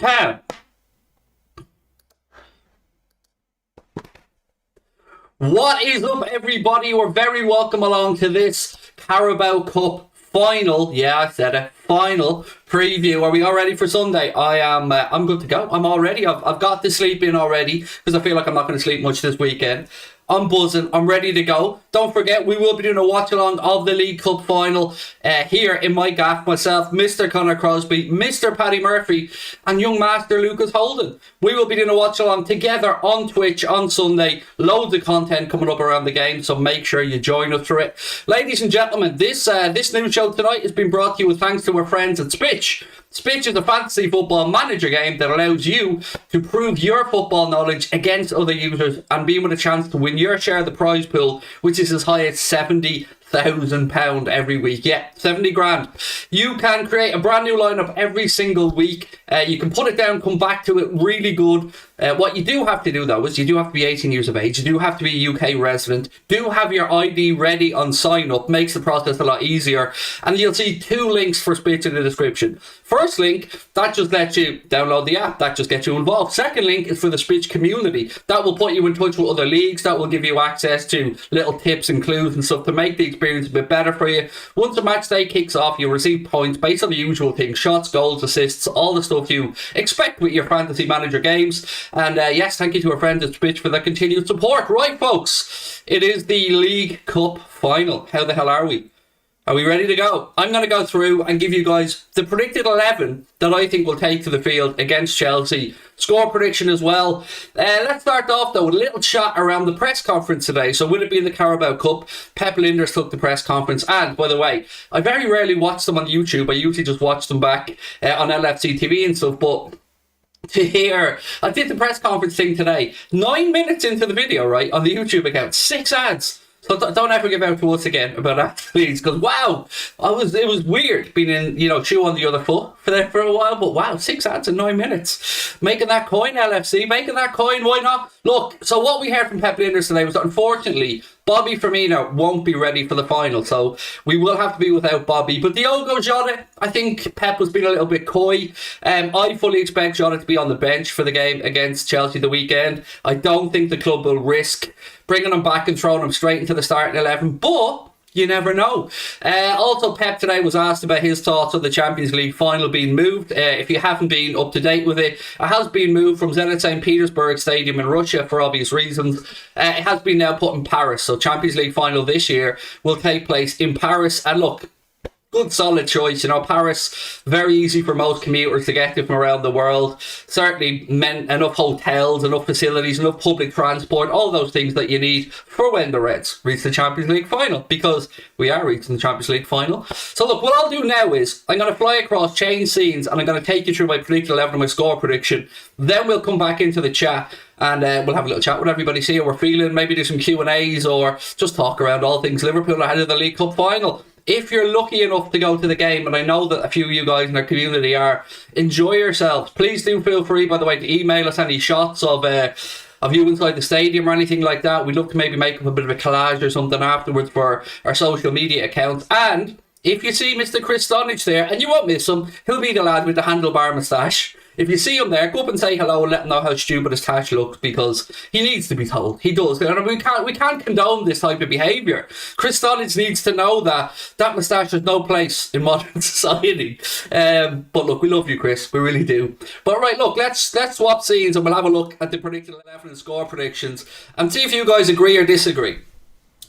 Pam. What is up, everybody? You're very welcome along to this Carabao Cup final. Yeah, I said it. Final preview. Are we all ready for Sunday? I'm good to go. I'm all ready. I've got to sleep in already because I feel like I'm not going to sleep much this weekend. I'm buzzing. I'm ready to go. Don't forget, we will be doing a watch along of the League Cup final here in my gaff. Myself, Mr. Connor Crosby, Mr. Paddy Murphy, and young master Lucas Houlden. We will be doing a watch along together on Twitch on Sunday. Loads of content coming up around the game, so make sure you join us for it. Ladies and gentlemen, this news show tonight has been brought to you with thanks to our friends at SPITCH. SPITCH is a fantasy football manager game that allows you to prove your football knowledge against other users and be with a chance to win your share of the prize pool, which is as high as £70,000 every week. Yeah, 70 grand. You can create a brand new lineup every single week. You can put it down, come back to it, really good. What you do have to do, though, is you do have to be 18 years of age. You do have to be a UK resident. Do have your ID ready on sign up. Makes the process a lot easier. And you'll see 2 links for SPITCH in the description. First link, that just lets you download the app. That just gets you involved. Second link is for the SPITCH community. That will put you in touch with other leagues. That will give you access to little tips and clues and stuff to make the experience a bit better for you. Once the match day kicks off, you'll receive points based on the usual things: shots, goals, assists, all the stuff you expect with your fantasy manager games. And yes, thank you to our friends at SPITCH for their continued support. Right, folks, it is the League Cup final. How the hell are we? Are we ready to go? I'm going to go through and give you guys the predicted 11 that I think will take to the field against Chelsea. Score prediction as well. Let's start off, though, with a little chat around the press conference today. So, will it be in the Carabao Cup? Pep Lijnders took the press conference. And, by the way, I very rarely watch them on YouTube. I usually just watch them back on LFC TV and stuff. But to hear, I did the press conference thing today. 9 minutes into the video, right, on the YouTube account. 6 ads. So don't ever give out to us again about that, please, because wow, it was weird being in, shoe on the other foot for a while, but wow, 6 ads in 9 minutes. Making that coin, LFC, making that coin, why not? Look, so what we heard from Pep Lijnders today was that unfortunately, Bobby Firmino won't be ready for the final, so we will have to be without Bobby. But Diogo Jota, I think Pep was being a little bit coy. I fully expect Jota to be on the bench for the game against Chelsea the weekend. I don't think the club will risk bringing him back and throwing him straight into the starting 11, but you never know. Also, Pep today was asked about his thoughts on the Champions League final being moved. If you haven't been up to date with it, it has been moved from Zenit St. Petersburg Stadium in Russia for obvious reasons. It has been now put in Paris, so Champions League final this year will take place in Paris. And look, good solid choice. Paris, very easy for most commuters to get to from around the world. Certainly enough hotels, enough facilities, enough public transport, all those things that you need for when the Reds reach the Champions League final, because we are reaching the Champions League final. So look, what I'll do now is I'm going to fly across, change scenes, and I'm going to take you through my predicted 11 and my score prediction. Then we'll come back into the chat and we'll have a little chat with everybody, see how we're feeling, maybe do some Q&As or just talk around all things Liverpool ahead of the League Cup final. If you're lucky enough to go to the game, and I know that a few of you guys in our community are, enjoy yourselves. Please do feel free, by the way, to email us any shots of you inside the stadium or anything like that. We'd love to maybe make up a bit of a collage or something afterwards for our social media accounts. And if you see Mr. Chris Stonich there, and you won't miss him, he'll be the lad with the handlebar moustache. If you see him there, go up and say hello and let him know how stupid his tash looks, because he needs to be told. He does. And we can't condone this type of behaviour. Chris Stonich needs to know that moustache has no place in modern society. But look, we love you, Chris. We really do. But right, look, let's swap scenes and we'll have a look at the predicted 11 and score predictions and see if you guys agree or disagree.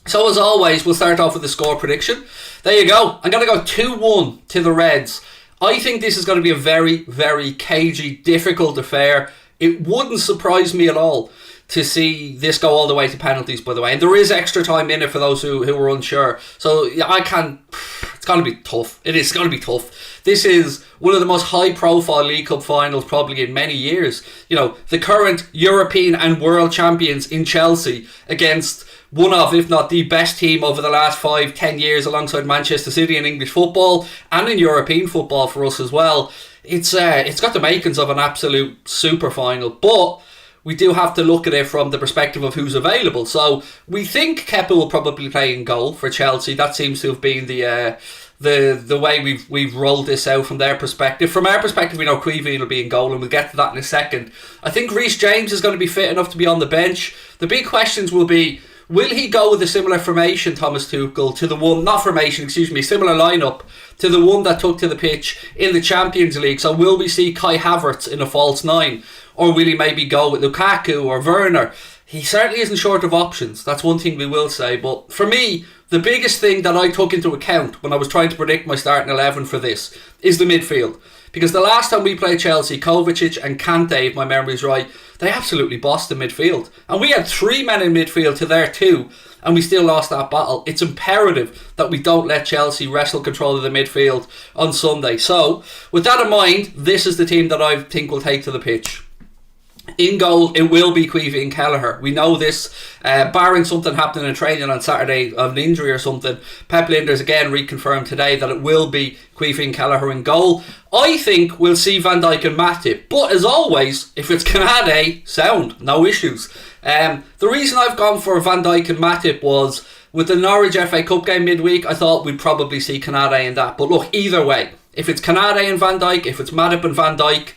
So as always, we'll start off with the score prediction. There you go. I'm going to go 2-1 to the Reds. I think this is going to be a very, very cagey, difficult affair. It wouldn't surprise me at all to see this go all the way to penalties, by the way. And there is extra time in it for those who were unsure. So yeah, it's going to be tough. It is going to be tough. This is one of the most high-profile League Cup finals probably in many years. The current European and world champions in Chelsea against one of, if not the best team over the last 5-10 years alongside Manchester City in English football and in European football for us as well. It's got the makings of an absolute super final, but we do have to look at it from the perspective of who's available. So we think Kepa will probably play in goal for Chelsea. That seems to have been the the way we've rolled this out from their perspective. From our perspective, we know Queeveen will be in goal, and we'll get to that in a second. I think Reece James is going to be fit enough to be on the bench. The big questions will be, will he go with a similar formation, Thomas Tuchel, to the one, not formation, excuse me, similar lineup to the one that took to the pitch in the Champions League? So will we see Kai Havertz in a false nine? Or will he maybe go with Lukaku or Werner? He certainly isn't short of options. That's one thing we will say. But for me, the biggest thing that I took into account when I was trying to predict my starting 11 for this is the midfield. Because the last time we played Chelsea, Kovacic and Kante, if my memory's right, they absolutely bossed the midfield. And we had 3 men in midfield to their 2, and we still lost that battle. It's imperative that we don't let Chelsea wrestle control of the midfield on Sunday. So, with that in mind, this is the team that I think will take to the pitch. In goal, it will be Queeveen Kelleher. We know this, barring something happening in training on Saturday of an injury or something. Pep Lijnders again reconfirmed today that it will be Queeveen Kelleher in goal. I think we'll see Van Dijk and Matip, but as always, if it's Canade, sound, no issues. The reason I've gone for Van Dijk and Matip was with the Norwich FA Cup game midweek, I thought we'd probably see Canade in that. But look, either way, if it's Canade and Van Dijk, if it's Matip and Van Dijk,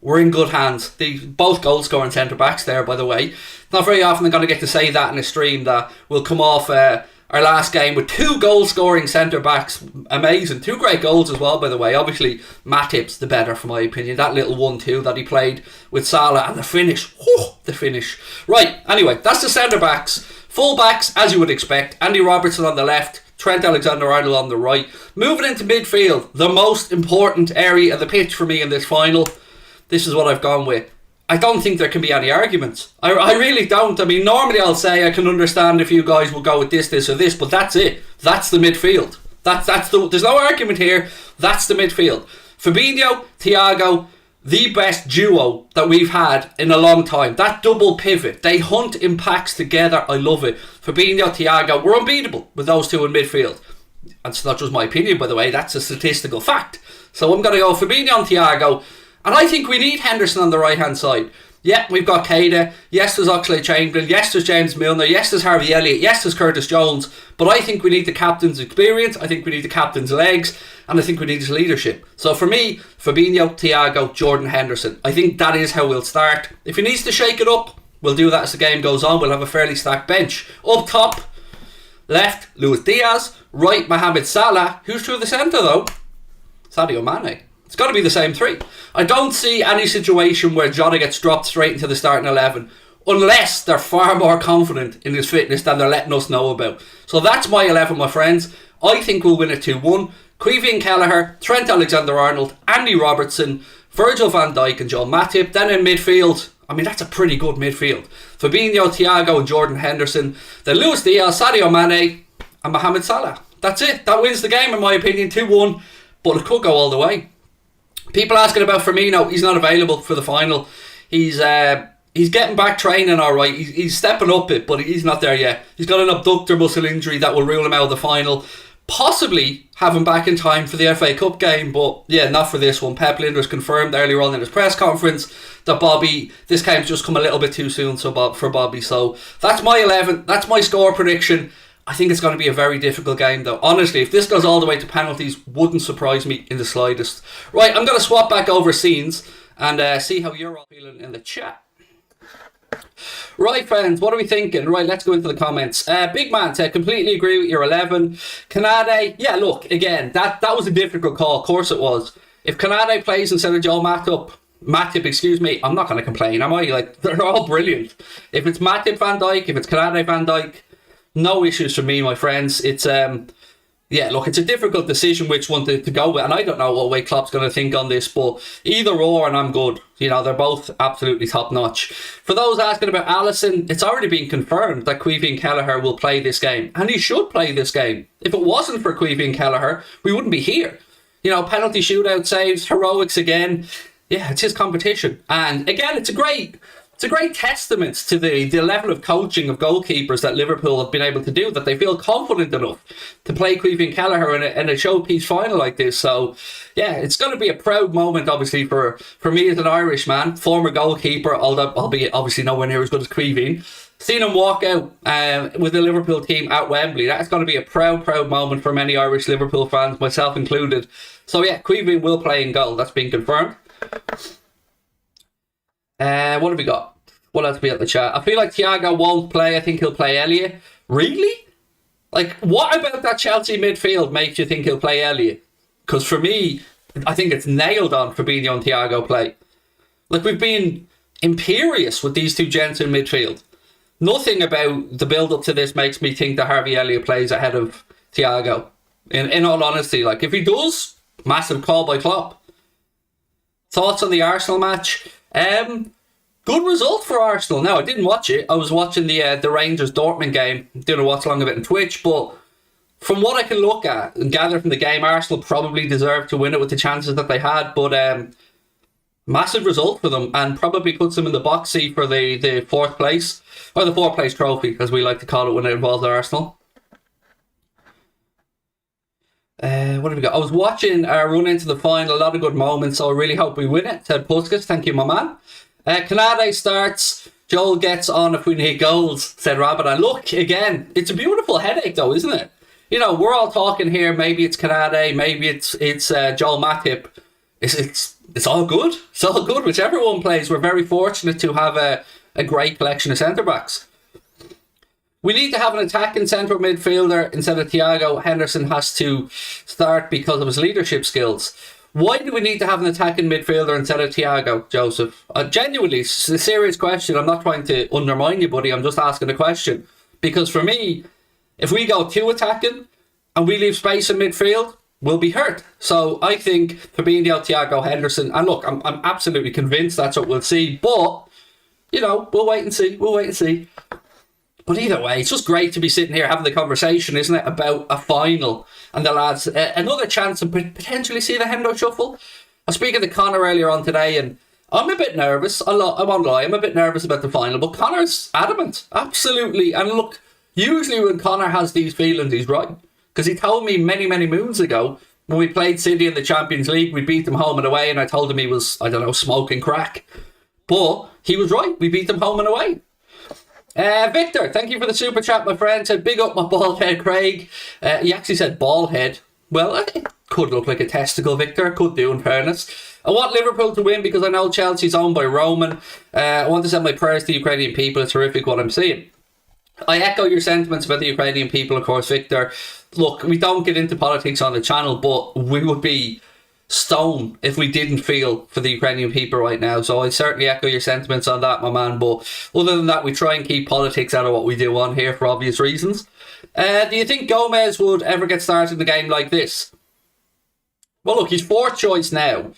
we're in good hands. Both goal scoring centre backs there, by the way. Not very often I'm going to get to say that in a stream that will come off our last game with 2 goal scoring centre backs. Amazing. 2 great goals as well, by the way. Obviously, Matip's the better, for my opinion. That little 1-2 that he played with Salah, and the finish. The finish. Right, anyway, that's the centre backs. Full backs, as you would expect. Andy Robertson on the left, Trent Alexander-Arnold on the right. Moving into midfield, the most important area of the pitch for me in this final. This is what I've gone with. I don't think there can be any arguments. I really don't. I mean, normally I'll say I can understand if you guys will go with this, or this, but that's it. That's the midfield. There's no argument here. That's the midfield. Fabinho, Thiago, the best duo that we've had in a long time. That double pivot. They hunt in packs together. I love it. Fabinho, Thiago, we're unbeatable with those 2 in midfield. And it's not just my opinion, by the way. That's a statistical fact. So I'm going to go Fabinho and Thiago. And I think we need Henderson on the right-hand side. Yeah, we've got Keita. Yes, there's Oxlade-Chamberlain. Yes, there's James Milner. Yes, there's Harvey Elliott. Yes, there's Curtis Jones. But I think we need the captain's experience. I think we need the captain's legs. And I think we need his leadership. So for me, Fabinho, Thiago, Jordan Henderson. I think that is how we'll start. If he needs to shake it up, we'll do that as the game goes on. We'll have a fairly stacked bench. Up top, left, Luis Diaz. Right, Mohamed Salah. Who's through the centre, though? Sadio Mane. It's got to be the same 3. I don't see any situation where Jota gets dropped straight into the starting 11 unless they're far more confident in his fitness than they're letting us know about. So that's my 11, my friends. I think we'll win it 2-1. Queeveen Kelleher, Trent Alexander-Arnold, Andy Robertson, Virgil van Dijk and Joel Matip. Then in midfield, I mean, that's a pretty good midfield. Fabinho, Thiago and Jordan Henderson. Then Luis Diaz, Sadio Mane and Mohamed Salah. That's it. That wins the game in my opinion, 2-1. But it could go all the way. People asking about Firmino. He's not available for the final. He's getting back training all right. He's stepping up it, but he's not there yet. He's got an abductor muscle injury that will rule him out of the final. Possibly have him back in time for the FA Cup game, but yeah, not for this one. Pep Lijnders confirmed earlier on in his press conference that this game's just come a little bit too soon for Bobby. So that's my 11. That's my score prediction. I think it's going to be a very difficult game though. Honestly, if this goes all the way to penalties, wouldn't surprise me in the slightest. Right, I'm going to swap back over scenes and see how you're all feeling in the chat. Right, friends, what are we thinking? Right, let's go into the comments. Big Man said, completely agree with your 11. Canade, yeah, look, again, that was a difficult call. Of course it was. If Canade plays instead of Joel Matip, I'm not going to complain, am I? Like, they're all brilliant. If it's Matip Van Dijk, if it's Canade Van Dijk, no issues for me, my friends. It's it's a difficult decision which one to go with, and I don't know what way Klopp's going to think on this, but either or, and I'm good. You know, they're both absolutely top notch. For those asking about Alisson, it's already been confirmed that Queeveen Kelleher will play this game, and he should play this game. If it wasn't for Queeveen Kelleher, we wouldn't be here. You know, penalty shootout saves, heroics again. Yeah, it's his competition, and again, it's a great testament to the level of coaching of goalkeepers that Liverpool have been able to do, that they feel confident enough to play Queeveen Kelleher in a showpiece final like this. So, yeah, it's going to be a proud moment, obviously, for me as an Irishman, former goalkeeper, albeit obviously nowhere near as good as Queeveen. Seen him walk out with the Liverpool team at Wembley. That's going to be a proud, proud moment for many Irish Liverpool fans, myself included. So yeah, Caoimhin will play in goal. That's been confirmed. What have we got? What else we at the chat? I feel like Thiago won't play. I think he'll play Elliott. Really? Like, what about that Chelsea midfield makes you think he'll play Elliott? Because for me, I think it's nailed on Fabinho and Thiago play. Like, we've been imperious with these two gents in midfield. Nothing about the build-up to this makes me think that Harvey Elliott plays ahead of Thiago. In all honesty, like, if he does, massive call by Klopp. Thoughts on the Arsenal match? Good result for Arsenal. Now, I didn't watch it. I was watching the Rangers Dortmund game. Didn't watch long of it on Twitch, but from what I can look at and gather from the game, Arsenal probably deserved to win it with the chances that they had, but massive result for them and probably puts them in the box seat for the fourth place, or the fourth place trophy, as we like to call it when it involves Arsenal. What have we got? I was watching our run into the final, a lot of good moments, so I really hope we win it, said Puskas. Thank you, my man. Canade starts, Joel gets on if we need goals, said Rabbit. And look, again, it's a beautiful headache though, isn't it? You know, we're all talking here, maybe it's Canade, maybe it's Joel Matip. It's all good. It's all good. Whichever one plays, we're very fortunate to have a great collection of centre-backs. We need to have an attacking central midfielder instead of Thiago. Henderson has to start because of his leadership skills. Why do we need to have an attacking midfielder instead of Thiago, Joseph? Genuinely, it's a serious question. I'm not trying to undermine you, buddy. I'm just asking a question. Because for me, if we go two attacking and we leave space in midfield, we'll be hurt. So I think Fabinho, Thiago, Henderson, and look, I'm absolutely convinced that's what we'll see. But, you know, we'll wait and see. We'll wait and see. But either way, it's just great to be sitting here having the conversation, isn't it, about a final and the lads. Another chance to potentially see the Hendo shuffle. I was speaking to Connor earlier on today, and I'm a bit nervous. I won't lie, I'm a bit nervous about the final, but Connor's adamant. Absolutely. And look, usually when Connor has these feelings, he's right. Because he told me many, many moons ago, when we played City in the Champions League, we beat them home and away, and I told him he was, I don't know, smoking crack. But he was right. We beat them home and away. Victor, thank you for the super chat, my friend. Said, big up my bald head, Craig. He actually said bald head. Well, it could look like a testicle, Victor. Could do, in fairness. I want Liverpool to win because I know Chelsea's owned by Roman. I want to send my prayers to the Ukrainian people. It's horrific what I'm seeing. I echo your sentiments about the Ukrainian people, of course, Victor. Look, we don't get into politics on the channel, but we would be stone if we didn't feel for the Ukrainian people right now. So I certainly echo your sentiments on that, my man. But other than that, we try and keep politics out of what we do on here for obvious reasons. Do you think Gomez would ever get started in a game like this? Well, look, he's fourth choice now.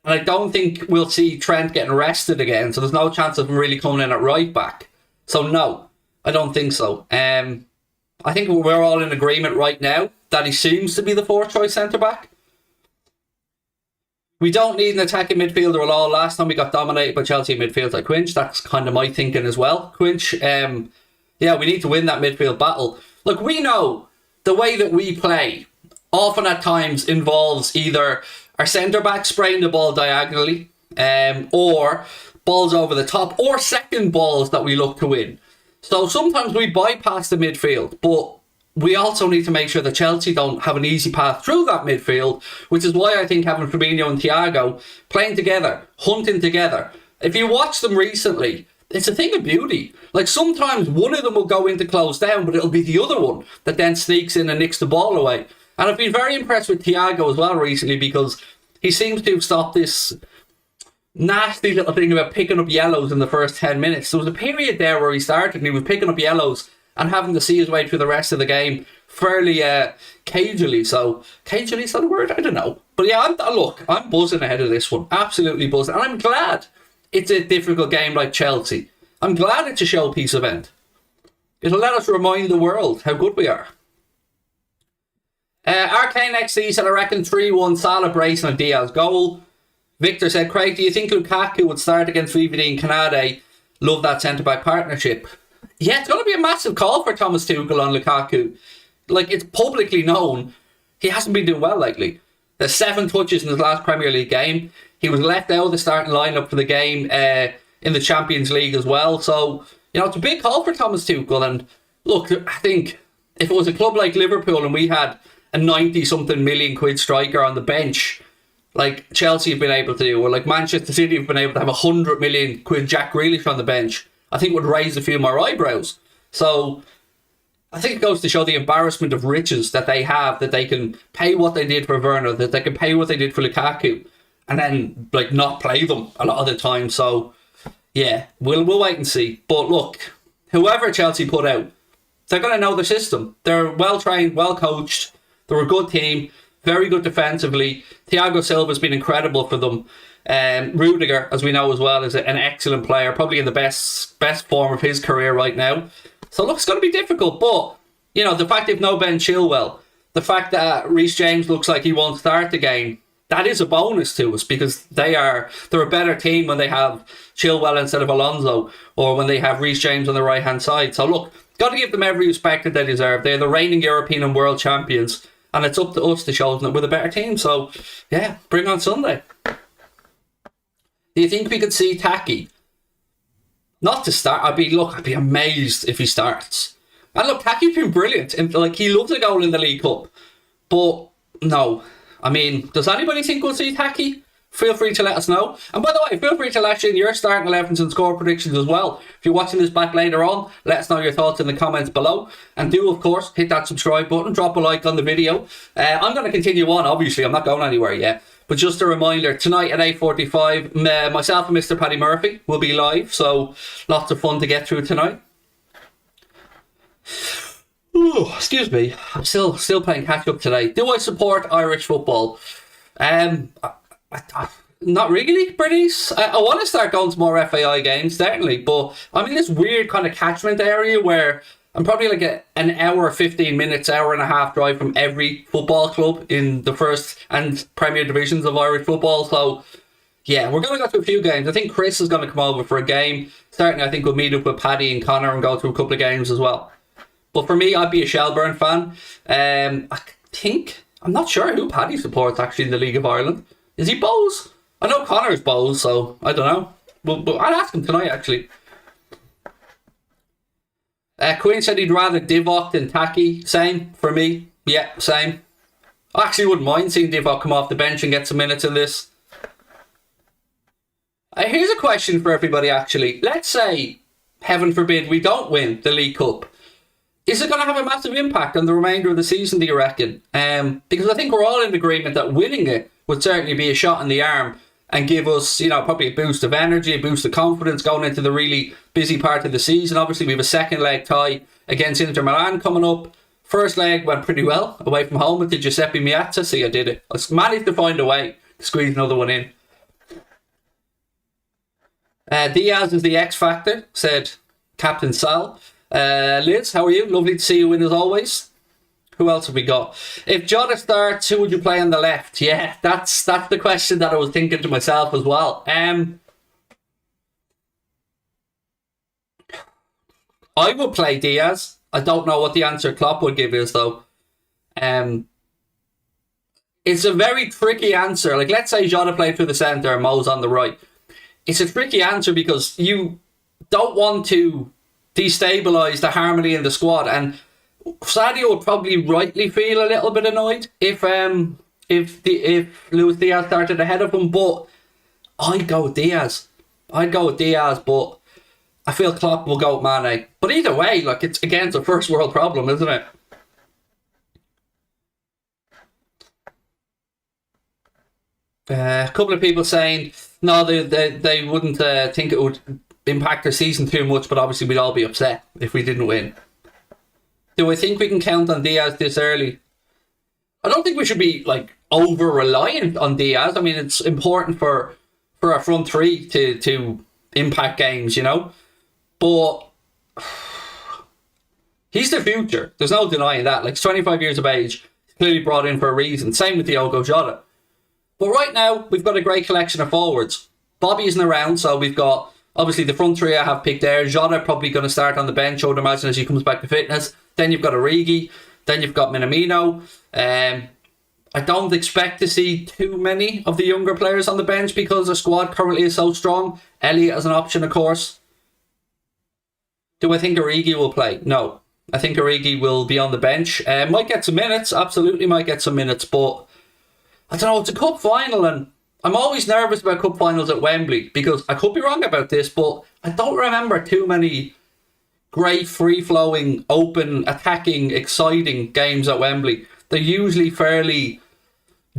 And I don't think we'll see Trent getting rested again. So there's no chance of him really coming in at right back. So no, I don't think so. I think we're all in agreement right now that he seems to be the fourth choice centre back. We don't need an attacking midfielder at all. Last time we got dominated by Chelsea midfield like Quinch. That's kind of my thinking as well. Quinch, yeah, we need to win that midfield battle. Look, we know the way that we play often at times involves either our centre-back spraying the ball diagonally, or balls over the top, or second balls that we look to win. So sometimes we bypass the midfield, but we also need to make sure that Chelsea don't have an easy path through that midfield, which is why I think having Fabinho and Thiago playing together, hunting together. If you watch them recently, it's a thing of beauty. Like sometimes one of them will go in to close down, but it'll be the other one that then sneaks in and nicks the ball away. And I've been very impressed with Thiago as well recently because he seems to have stopped this nasty little thing about picking up yellows in the first 10 minutes. There was a period there where he started and he was picking up yellows and having to see his way through the rest of the game fairly cagily. So, cagily, is that a word? I don't know. But yeah, I'm buzzing ahead of this one. Absolutely buzzing. And I'm glad it's a difficult game like Chelsea. I'm glad it's a showpiece event. It'll let us remind the world how good we are. Arcane XC said, I reckon 3-1 Salah brace and a Diaz goal. Victor said, Craig, do you think Lukaku would start against VVD and Canade? Love that centre-back partnership. Yeah, it's going to be a massive call for Thomas Tuchel on Lukaku. Like, it's publicly known he hasn't been doing well lately. There's 7 touches in his last Premier League game. He was left out of the starting lineup for the game in the Champions League as well. So, You know, it's a big call for Thomas Tuchel. And look, I think if it was a club like Liverpool and we had a 90-something million quid striker on the bench, like Chelsea have been able to do, or like Manchester City have been able to have 100 million quid Jack Grealish on the bench, I think would raise a few more eyebrows. So I think it goes to show the embarrassment of riches that they have, that they can pay what they did for Werner, that they can pay what they did for Lukaku, and then like not play them a lot of the time. So yeah, we'll wait and see. But look, whoever Chelsea put out, they're going to know the system. They're well trained, well coached. They're a good team, very good defensively. Thiago Silva's been incredible for them. Rudiger, as we know as well, is an excellent player, probably in the best form of his career right now. So look, it's going to be difficult. But you know, the fact they've no Ben Chilwell, the fact that Reece James looks like he won't start the game, that is a bonus to us, because they're a better team when they have Chilwell instead of Alonso, or when they have Reece James on the right hand side. So look, got to give them every respect that they deserve. They're the reigning European and world champions, and it's up to us to show them that we're the better team. So yeah, bring on Sunday. Do you think we could see Taki? Not to start. I'd be amazed if he starts. And look, Taki's been brilliant. And like, he loves a goal in the League Cup. But no. I mean, does anybody think we'll see Taki? Feel free to let us know. And by the way, feel free to lash in your starting 11s and score predictions as well. If you're watching this back later on, let us know your thoughts in the comments below. And do, of course, hit that subscribe button, drop a like on the video. I'm going to continue on, obviously. I'm not going anywhere yet. But just a reminder, tonight at 8:45, myself and Mr. Paddy Murphy will be live. So lots of fun to get through tonight. Ooh, excuse me. I'm still playing catch up today. Do I support Irish football? Not really, Bernice. I want to start going to more FAI games, certainly. But I'm in this weird kind of catchment area where I'm probably like an hour, 15 minutes, hour and a half drive from every football club in the first and Premier Divisions of Irish football. So yeah, we're going to go to a few games. I think Chris is going to come over for a game. Certainly, I think we'll meet up with Paddy and Connor and go to a couple of games as well. But for me, I'd be a Shelburne fan. I'm not sure who Paddy supports actually in the League of Ireland. Is he Bows? I know Connor's Bows, so I don't know. But I'll ask him tonight, actually. Queen said he'd rather Divock than Taki. Same for me. Yeah, same. I actually wouldn't mind seeing Divock come off the bench and get some minutes in this. Here's a question for everybody, actually. Let's say, heaven forbid, we don't win the League Cup. Is it going to have a massive impact on the remainder of the season, do you reckon? Because I think we're all in agreement that winning it would certainly be a shot in the arm and give us, you know, probably a boost of energy, a boost of confidence going into the really busy part of the season. Obviously, we have a second leg tie against Inter Milan coming up. First leg went pretty well away from home with Giuseppe Meazza. See, I did it. I managed to find a way to squeeze another one in. Diaz is the X factor, said Captain Sal. Liz, how are you? Lovely to see you in as always. Who else have we got? If Jota starts, who would you play on the left? Yeah, that's the question that I was thinking to myself as well. I would play Diaz. I don't know what the answer Klopp would give is though. It's a very tricky answer. Like, let's say Jota played through the centre and Mo's on the right. It's a tricky answer because you don't want to destabilise the harmony in the squad, and Sadio would probably rightly feel a little bit annoyed if Luis Diaz started ahead of him. But I'd go with Diaz, but I feel Klopp will go with Mane. But either way, like, it's a first world problem, isn't it? A couple of people saying no, they wouldn't think it would impact their season too much, but obviously we'd all be upset if we didn't win. Do I think we can count on Diaz this early? I don't think we should be like over reliant on Diaz. I mean, it's important for our front three to impact games, you know. But he's the future. There's no denying that. Like, he's 25 years of age, clearly brought in for a reason. Same with Diogo Jota. But right now, we've got a great collection of forwards. Bobby isn't around, so we've got obviously the front three I have picked there. Jota probably going to start on the bench, I would imagine, as he comes back to fitness. Then you've got Origi. Then you've got Minamino. I don't expect to see too many of the younger players on the bench because our squad currently is so strong. Elliott as an option, of course. Do I think Origi will play? No. I think Origi will be on the bench. Might get some minutes, absolutely might get some minutes, but I don't know, it's a cup final and I'm always nervous about cup finals at Wembley because I could be wrong about this, but I don't remember too many great, free-flowing, open, attacking, exciting games at Wembley. They're usually fairly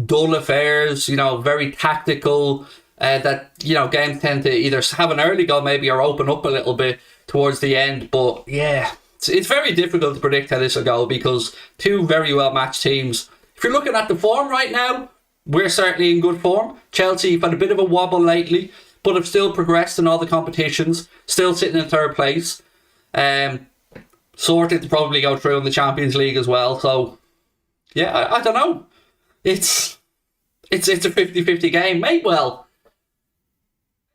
dull affairs, you know, very tactical, that, you know, games tend to either have an early goal maybe or open up a little bit towards the end. But yeah, it's very difficult to predict how this will go because two very well-matched teams. If you're looking at the form right now, we're certainly in good form. Chelsea have had a bit of a wobble lately, but have still progressed in all the competitions, still sitting in third place. Sorted to probably go through in the Champions League as well. So, yeah, I don't know. It's a 50-50 game.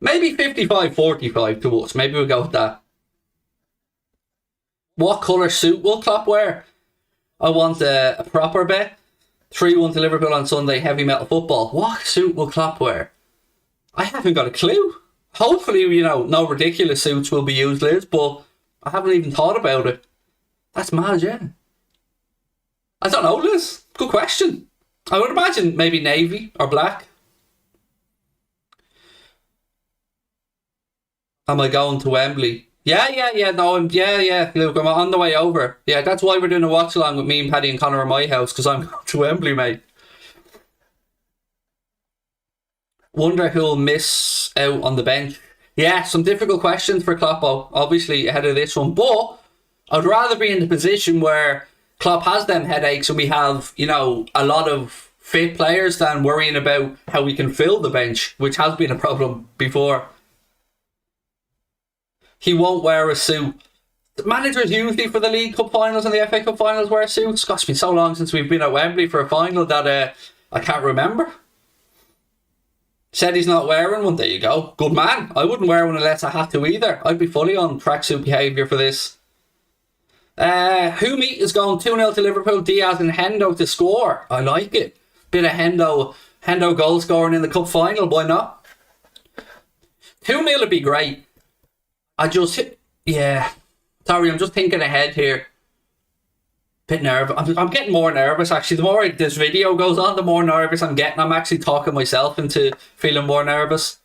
Maybe 55-45 to us. Maybe we'll go with that. What colour suit will Klopp wear? I want a proper bet. 3-1 to Liverpool on Sunday, heavy metal football. What suit will Klopp wear? I haven't got a clue. Hopefully, you know, no ridiculous suits will be used, Liz, but I haven't even thought about it. That's mad, yeah. I don't know, Liz. Good question. I would imagine maybe navy or black. Am I going to Wembley? Yeah. No, Luke, I'm on the way over. Yeah, that's why we're doing a watch along with me and Paddy and Connor at my house, because I'm going to Wembley, mate. Wonder who'll miss out on the bench. Yeah, some difficult questions for Klopp, obviously, ahead of this one. But I'd rather be in the position where Klopp has them headaches and we have, you know, a lot of fit players than worrying about how we can fill the bench, which has been a problem before. He won't wear a suit. The managers usually for the League Cup finals and the FA Cup finals wear suits. Gosh, it's been so long since we've been at Wembley for a final that I can't remember. Said he's not wearing one. There you go. Good man. I wouldn't wear one unless I had to either. I'd be fully on tracksuit behaviour for this. Humi is going 2-0 to Liverpool. Diaz and Hendo to score. I like it. Bit of Hendo goal scoring in the cup final. Why not? 2-0 would be great. Yeah. Sorry, I'm just thinking ahead here. Bit nervous. I'm getting more nervous actually. The more this video goes on, the more nervous I'm getting. I'm actually talking myself into feeling more nervous.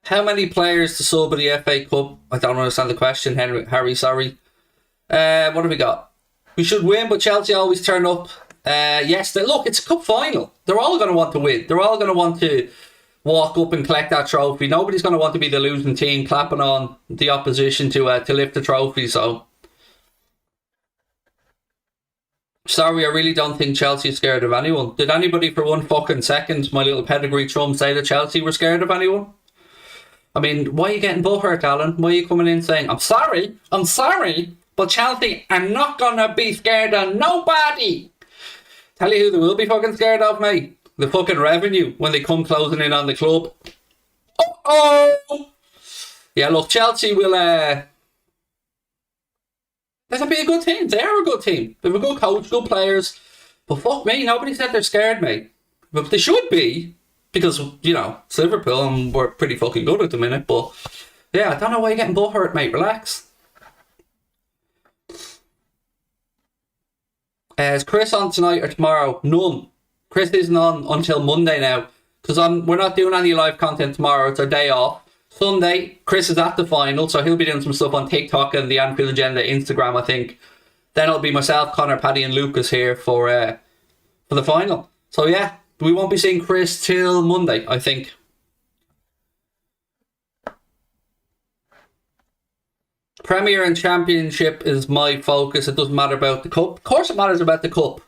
How many players to sub at the FA Cup? I don't understand the question, Harry, sorry. What have we got? We should win, but Chelsea always turn up. Yes, look, it's a cup final. They're all going to want to win. They're all going to want to walk up and collect that trophy. Nobody's going to want to be the losing team clapping on the opposition to lift the trophy, so... Sorry, I really don't think Chelsea is scared of anyone. Did anybody for one fucking second, my little pedigree chum, say that Chelsea were scared of anyone? I mean, why are you getting butthurt, Alan? Why are you coming in saying, I'm sorry, but Chelsea are not going to be scared of nobody? Tell you who they will be fucking scared of, mate. The fucking revenue when they come closing in on the club. Oh! Yeah, look, Chelsea will... That'll be a good team. They are a good team. They have a good coach, good players. But fuck me, nobody said they're scared, mate. But they should be. Because, you know, it's Liverpool and we're pretty fucking good at the minute. But, yeah, I don't know why you're getting butthurt, mate. Relax. Is Chris on tonight or tomorrow? None. Chris isn't on until Monday now. Because we're not doing any live content tomorrow. It's our day off. Sunday, Chris is at the final, so he'll be doing some stuff on TikTok and the Anfield Agenda Instagram, I think. Then it'll be myself, Connor, Paddy and Lucas here for the final. So yeah, we won't be seeing Chris till Monday, I think. Premier and Championship is my focus. It doesn't matter about the Cup. Of course it matters about the Cup.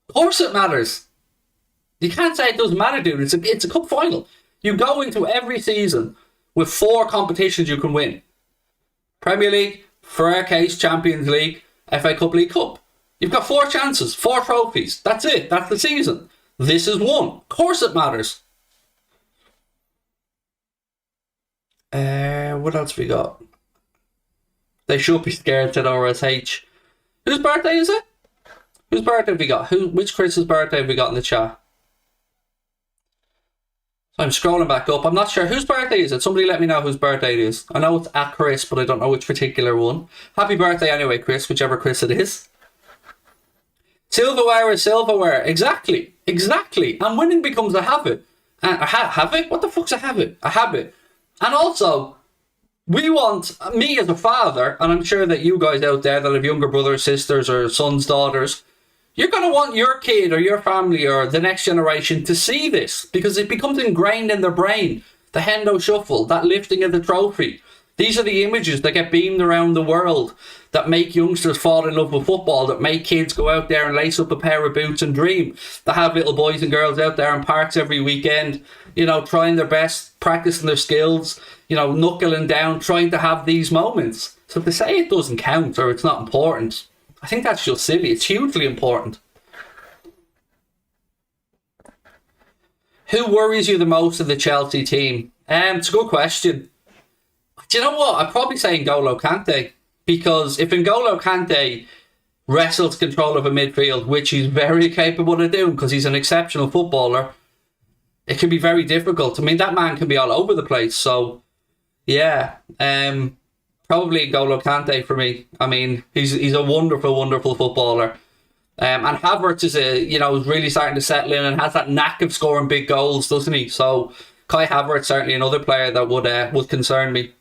Of course it matters. You can't say it doesn't matter, dude. It's a Cup final. You go into every season with 4 competitions you can win. Premier League, for our case, Champions League, FA Cup, League Cup. You've got 4 chances, 4 trophies. That's it. That's the season. This is one. Of course it matters. What else we got? They should be scared, said RSH. Whose birthday is it? Whose birthday have we got? Which Chris's birthday have we got in the chat? I'm scrolling back up. I'm not sure whose birthday is it. Somebody let me know whose birthday it is. I know it's at Chris, but I don't know which particular one. Happy birthday anyway, Chris, whichever Chris it is. Silverware is silverware. Exactly. And winning becomes a habit. A habit? What the fuck's a habit? A habit. And also, we want, me as a father, and I'm sure that you guys out there that have younger brothers, sisters, or sons, daughters, you're going to want your kid or your family or the next generation to see this because it becomes ingrained in their brain. The Hendo Shuffle, that lifting of the trophy. These are the images that get beamed around the world that make youngsters fall in love with football, that make kids go out there and lace up a pair of boots and dream, that have little boys and girls out there in parks every weekend, you know, trying their best, practicing their skills, you know, knuckling down, trying to have these moments. So to say it doesn't count or it's not important, I think that's just silly. It's hugely important. Who worries you the most of the Chelsea team? It's a good question. Do you know what? I'd probably say N'Golo Kante. Because if N'Golo Kante wrestles control of a midfield, which he's very capable of doing because he's an exceptional footballer, it can be very difficult. I mean, that man can be all over the place. So, yeah, probably N'Golo Kante for me. I mean, he's a wonderful, wonderful footballer. And Havertz is really starting to settle in and has that knack of scoring big goals, doesn't he? So Kai Havertz certainly another player that would concern me.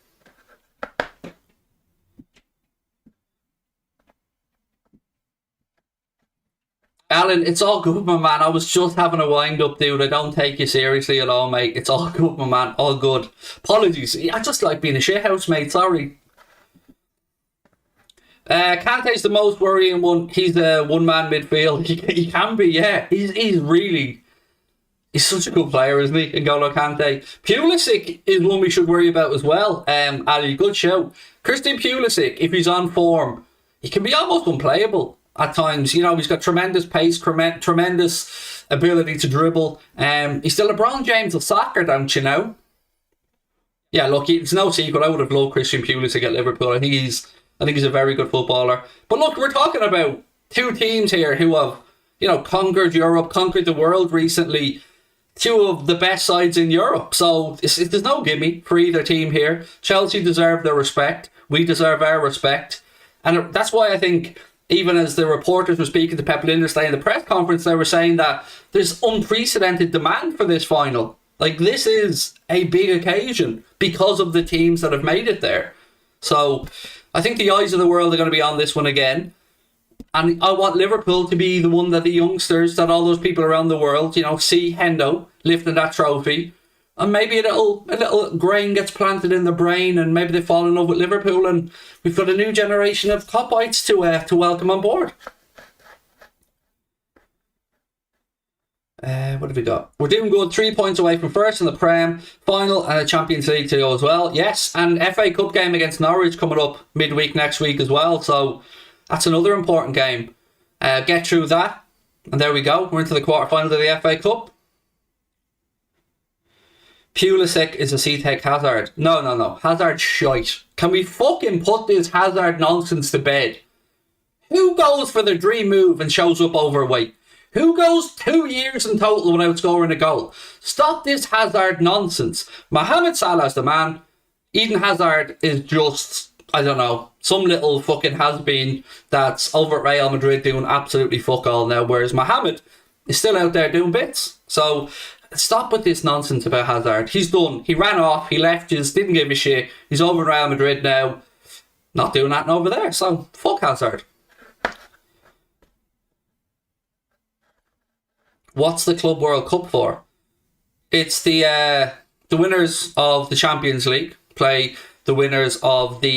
Alan, it's all good, my man. I was just having a wind-up, dude. I don't take you seriously at all, mate. It's all good, my man. All good. Apologies. I just like being a shithouse, mate. Sorry. Kante's the most worrying one. He's a one-man midfield. He can be, yeah. He's such a good player, isn't he? N'Golo Kante. Pulisic is one we should worry about as well. Ali, good show. Christian Pulisic, if he's on form, he can be almost unplayable at times. You know, he's got tremendous pace, tremendous ability to dribble. He's still LeBron James of soccer, don't you know? Yeah, look, it's no secret. I would have loved Christian Pulisic at Liverpool. I think he's a very good footballer. But look, we're talking about two teams here who have, conquered Europe, conquered the world recently. Two of the best sides in Europe. So there's no gimme for either team here. Chelsea deserve their respect. We deserve our respect. And that's why I think, even as the reporters were speaking to Pep Linders in the press conference, they were saying that there's unprecedented demand for this final. Like, this is a big occasion because of the teams that have made it there. So I think the eyes of the world are going to be on this one again. And I want Liverpool to be the one that the youngsters, that all those people around the world, see Hendo lifting that trophy. And maybe a little grain gets planted in their brain and maybe they fall in love with Liverpool and we've got a new generation of Copites to welcome on board. What have we got? We're doing good. 3 points away from first in the Prem, final and a Champions League to go as well. Yes, and FA Cup game against Norwich coming up midweek next week as well. So that's another important game. Get through that. And there we go. We're into the quarterfinal of the FA Cup. Pulisic is a C-Tech Hazard. No. Hazard shite. Can we fucking put this Hazard nonsense to bed? Who goes for the dream move and shows up overweight? Who goes 2 years in total without scoring a goal? Stop this Hazard nonsense. Mohamed Salah's the man. Eden Hazard is just, I don't know, some little fucking has-been that's over at Real Madrid doing absolutely fuck all now, whereas Mohamed is still out there doing bits. So stop with this nonsense about Hazard. He's done. He ran off. He left us. Didn't give a shit. He's over at Real Madrid now. Not doing that over there. So fuck Hazard. What's the Club World Cup for? It's the winners of the Champions League play the winners of the